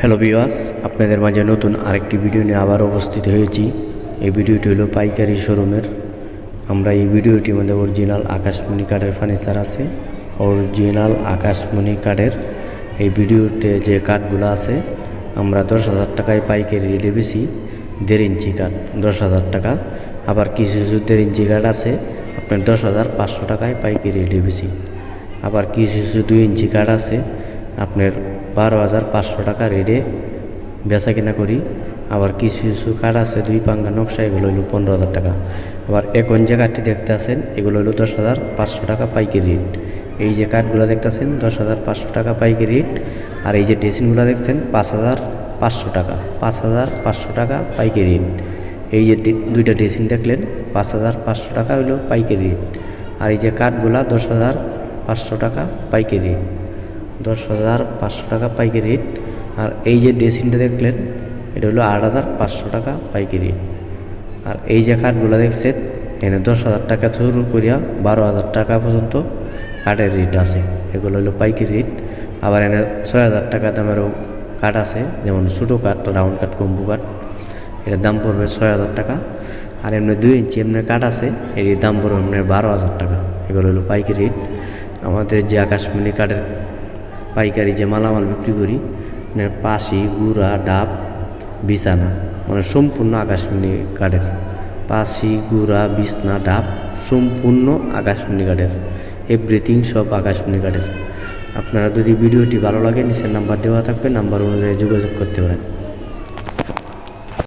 Hello viewers, আপনাদের মাঝে নতুন আরেকটি ভিডিও নিয়ে আবার উপস্থিত হয়েছি। এই ভিডিওটি হলো পাইকারি শোরুমের। আমরা এই ভিডিওটির মধ্যে অরিজিনাল আকাশমণিকাঠের ফার্নিচার আছে, অরিজিনাল আকাশমণিকাঠের এই ভিডিওতে যে কাঠগুলো আছে আমরা 10,000 টাকায় পাইকারি রেটে বেশি। 1.5 ইঞ্চি কাঠ 10,000 টাকা, আবার কিছু 1.5 ইঞ্চি কাঠ আছে আপনার 10,500 টাকায় পাইকারি রেটে বেশি। আবার কিছু 2 ইঞ্চি কাঠ আছে আপনার 12,500 টাকা রেটে বেচা কিনা করি। আবার কিছু কাঠ আছে 2 পাঙ্গা নকশা, এগুলো হলো 15,000 টাকা। আবার এখন যে কাঠটি দেখতে আছেন এগুলো হলো 10,500 টাকা পাইকারি রেট। এই যে কাঠগুলো দেখতেছেন 10,500 টাকা পাইকারি রেট। আর এই যে ড্রেসিংগুলো দেখছেন 5,500 টাকা, 5,500 টাকা পাইকারি রেট। এই যে দুইটা ড্রেসিং দেখলেন 5,500 টাকা হলো পাইকারি রেট। আর এই যে কাঠগুলা 10,500 টাকা পাইকারি রেট, 10,500 টাকা পাইকারি রেট। আর এই যে ড্রেসিংটা দেখলেন এটা হলো 8,500 টাকা পাইকারি রেট। আর এই যে কাঠগুলো দেখছেন এখানে 10,000 টাকা শুরু করিয়া 12,000 টাকা পর্যন্ত কাঠের রেট আছে, এগুলো হলো পাইকারি রেট। আবার এখানে 6,000 টাকা দামেরও কাঠ আছে, যেমন ছোটো কাঠ, রাউন্ড কাঠ, কম্বু কাঠ, এটার দাম পড়বে 6,000 টাকা। আর এমনি 2 ইঞ্চি এমনি কাঠ আছে, এর দাম পড়বে এমনি 12,000 টাকা, এগুলো হলো পাইকারি রেট। আমাদের যে আকাশমণি কাঠের পাইকারি যে মালামাল বিক্রি করি, পাশি, গুড়া, ডাব, বিছানা, মানে সম্পূর্ণ আকাশমণি কাঠের পাশি, গুড়া, বিছনা, ডাব সম্পূর্ণ আকাশমণি কাঠের, এভরিথিং সব আকাশমণি কাঠের। আপনারা যদি ভিডিওটি ভালো লাগে নিচের নাম্বার দেওয়া থাকবে, নাম্বার অনুযায়ী যোগাযোগ করতে পারেন।